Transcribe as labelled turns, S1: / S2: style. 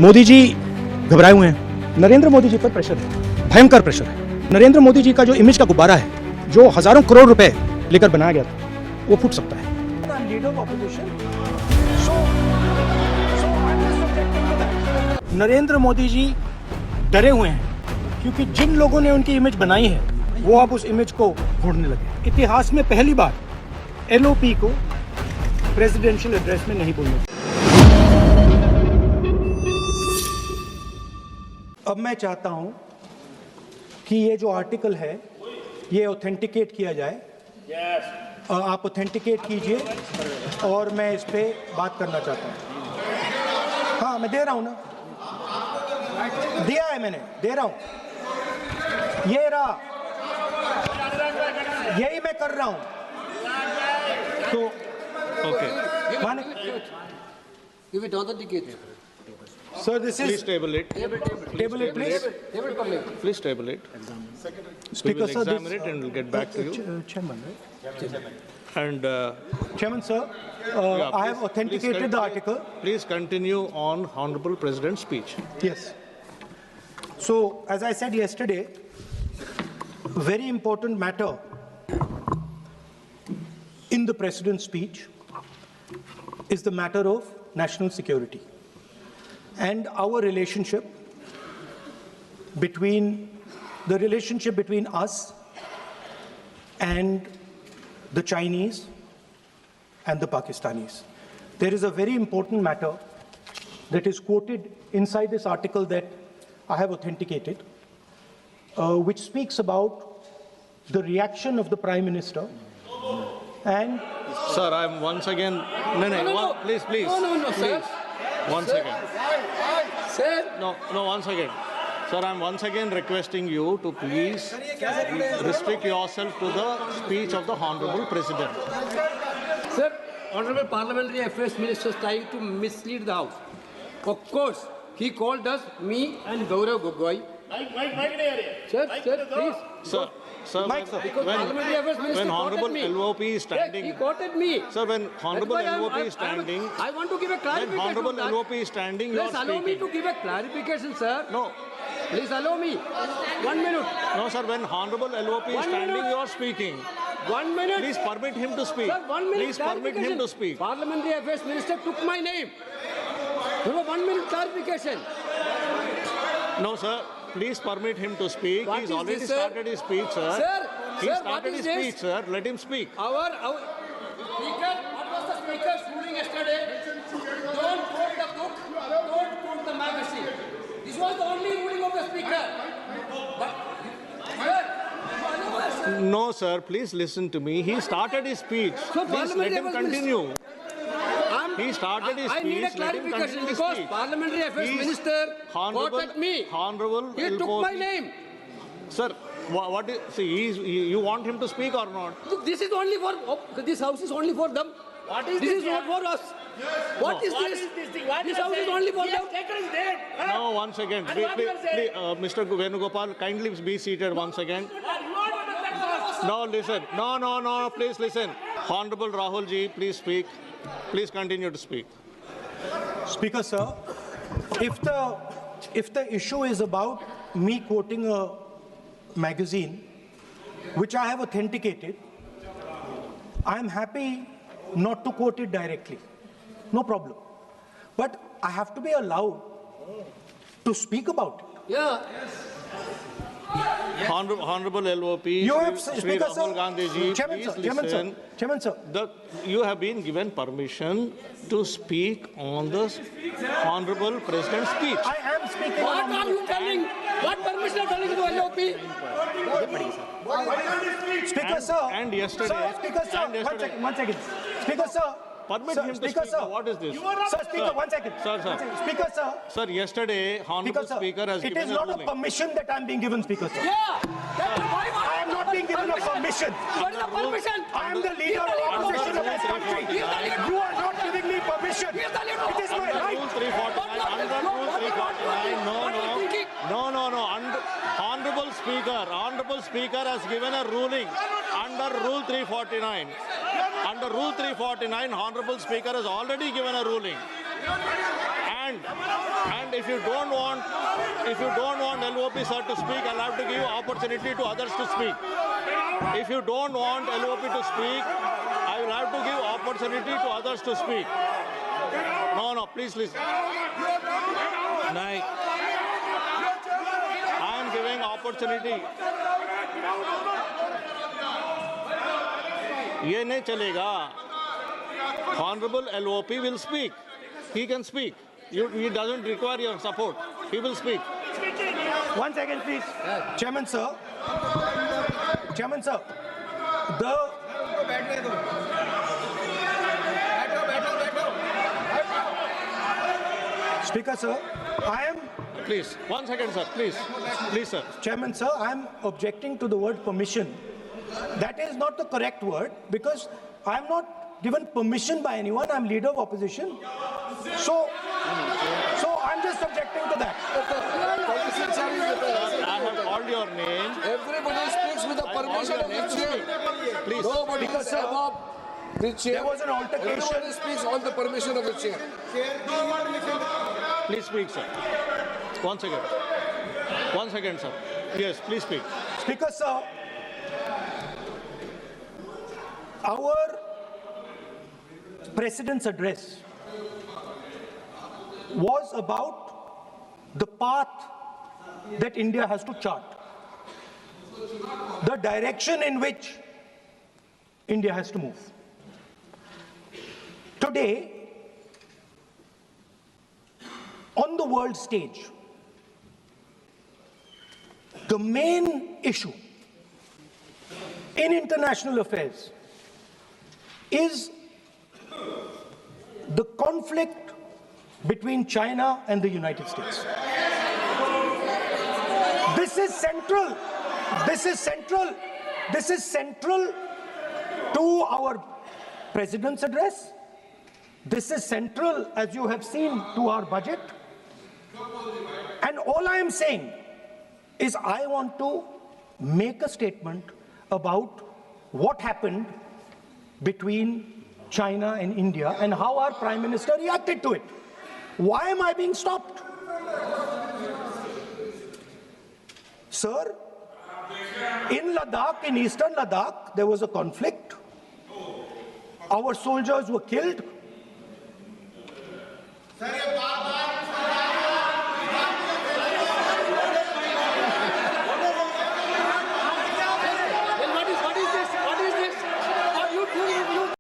S1: मोदी जी घबराए हुए हैं। नरेंद्र मोदी जी पर प्रेशर है, भयंकर प्रेशर है। नरेंद्र मोदी जी का जो इमेज का गुब्बारा है, जो हजारों करोड़ रुपए लेकर बनाया गया था, वो फूट सकता है। नरेंद्र मोदी जी डरे हुए हैं क्योंकि जिन लोगों ने उनकी इमेज बनाई है वो अब उस इमेज को फोड़ने लगे। इतिहास में पहली बार एलओपी को प्रेसिडेंशियल एड्रेस में नहीं बोलने। अब मैं चाहता हूं कि ये जो आर्टिकल है ये ऑथेंटिकेट किया जाए। आप ऑथेंटिकेट कीजिए और मैं इस पे बात करना चाहता हूं। हाँ, मैं दे रहा हूं ना, दिया है मैंने, दे रहा हूं। ये रहा, यही मैं कर रहा हूं। तो
S2: Okay.
S1: माने
S3: Give it authenticated.
S1: Sir, this is
S2: Please table it.
S1: Table it please.
S3: Table per leg.
S2: Please table it. We
S1: Speaker
S2: will
S1: sir,
S2: examine it and we'll get back to you.
S1: Chairman, right?
S2: And
S1: Chairman sir,
S2: yeah,
S1: I have authenticated the article.
S2: Please continue on Honorable President's speech.
S1: Yes. So, as I said yesterday, very important matter in the President's speech is the matter of national security and our relationship between us and the Chinese and the Pakistanis. There is a very important matter that is quoted inside this article that I have authenticated, which speaks about the reaction of the Prime Minister and
S2: Sir, I'm once again. No. Please.
S3: No, sir.
S2: One second.
S3: Sir.
S2: No, one second. Sir, I'm once again requesting you to please restrict yourself to the speech of the Honorable President.
S3: Sir, Honorable Parliamentary Affairs Minister is trying to mislead the House. Of course, he called us, me and Gaurav Gogoi. Sir, please.
S2: Sir,
S3: Because Parliamentary Affairs Minister
S2: when Honorable
S3: quoted me.
S2: LOP is
S3: Yes,
S2: standing.
S3: he quoted me.
S2: Sir, when Honorable
S3: That's why
S2: LOP is standing.
S3: I want to give a
S2: When
S3: clarification.
S2: Honorable
S3: on that.
S2: LOP is standing, you are
S3: Please allow me
S2: speaking.
S3: to give a clarification, sir.
S2: No,
S3: Please allow me. 1 minute.
S2: no, sir. When Honorable LOP is
S3: 1
S2: standing,
S3: minute.
S2: you are speaking.
S3: 1 minute.
S2: Please permit him to speak.
S3: Sir, 1 minute.
S2: Please permit him to speak.
S3: Parliamentary Affairs Minister took my name. There was 1 minute clarification.
S2: No, sir. Please permit him to speak.
S3: What
S2: He's
S3: is
S2: already
S3: this, sir?
S2: started his speech, sir. He
S3: Sir, what
S2: started
S3: is
S2: his
S3: this?
S2: speech, sir. Let him speak.
S3: Our Speaker, what was the Speaker's ruling yesterday? Don't quote the book, don't quote the magazine. This was the only ruling of the Speaker. But, sir,
S2: No, sir. Please listen to me. He started his speech.
S3: So
S2: Please let
S3: Parliamentary
S2: him
S3: Affairs
S2: continue.
S3: I'm-
S2: He started his
S3: I need a
S2: speech. Let him
S3: clarification
S2: continue his
S3: because
S2: speech.
S3: Parliamentary Affairs
S2: He's
S3: Minister
S2: Honorable-
S3: quoted me.
S2: Honorable
S3: He took
S2: LOP.
S3: my name.
S2: Sir, what is, see, you want him to speak or not?
S3: This is only for, this house is only for them.
S4: What is
S3: This
S4: this
S3: is not for us. What is
S4: What
S3: this?
S4: is this thing? What
S3: This
S4: you are
S3: house is
S4: saying?
S3: only for
S4: He
S3: them.
S4: has taken his name. Huh?
S2: No, one second.
S4: And what you are saying?
S2: Mr. Venugopal, kindly be seated once again. No, listen. No, please listen. Honorable Rahul ji, please speak. Please continue to speak.
S1: Speaker sir, if the issue is about me quoting a magazine which I have authenticated, I am happy not to quote it directly. No problem. But I have to be allowed to speak about it.
S3: Yeah.
S2: Honorable LOP,
S1: You have,
S2: Shri
S1: Speaker
S2: Rahul
S1: sir,
S2: Gandhi ji,
S1: Chairman
S2: please
S1: sir, Chairman sir,
S2: listen.
S1: Chairman sir.
S2: You have been given permission to speak on the Honorable President's speech.
S1: I am speaking.
S3: What are you telling? What permission are telling to LOP?
S1: Speaker sir.
S2: and yesterday-
S1: Sir, Speaker sir.
S2: and yesterday-
S1: One second. Speaker sir.
S2: Permit
S1: Sir,
S2: him to
S1: Speaker
S2: speak.
S1: sir.
S2: What is this?
S1: Sir, Speaker,
S2: Sir.
S1: 1 second.
S2: Sir.
S1: One second. Speaker sir.
S2: Sir, yesterday, Honorable Speaker has
S1: it
S2: given
S1: is
S2: a
S1: not a
S2: ruling.
S1: permission that I am being given, Speaker sir.
S3: Yeah. That's why
S1: I am not being given a permission.
S3: What is the permission?
S1: I am the leader of opposition of this country.
S3: He is the leader.
S1: You are not giving me permission.
S3: He is the leader.
S1: It is my
S2: Under
S1: right.
S2: Rule 349. Under Rule 349. No. Honorable Speaker has given a ruling under Rule 349. Under Rule 349, Honorable Speaker has already given a ruling. And if you don't want LOP sir to speak, I'll have to give opportunity to others to speak. If you don't want LOP to speak, I will have to give opportunity to others to speak. No, please listen. I am giving opportunity. ये नहीं चलेगा. Honorable LOP will speak. He can speak. He doesn't require your support. He will speak.
S1: 1 second, please. Chairman, sir. The Speaker, sir, I am...
S2: Please, 1 second, sir. Please, sir.
S1: Chairman, sir, I am objecting to the word permission. That is not the correct word because I am not given permission by anyone. I am leader of opposition. So I am just objecting to that.
S2: I have called your name.
S4: Everybody speaks with the permission of the chair.
S2: Please.
S4: Nobody
S1: Because,
S4: is
S1: sir,
S4: above the chair.
S1: there was an altercation.
S4: Everybody speaks on the permission of the chair.
S2: Please speak, sir. 1 second. 1 second, sir. Yes, please speak.
S1: Speaker, sir, our President's address was about the path that India has to chart, the direction in which India has to move. Today, on the world stage, the main issue in international affairs is the conflict between China and the United States. This is central. This is central. This is central to our President's address. This is central, as you have seen, to our budget. And all I am saying is I want to make a statement about what happened between China and India and how our Prime Minister reacted to it. Why am I being stopped? Sir, in Ladakh, in eastern Ladakh, there was a conflict. Our soldiers were killed.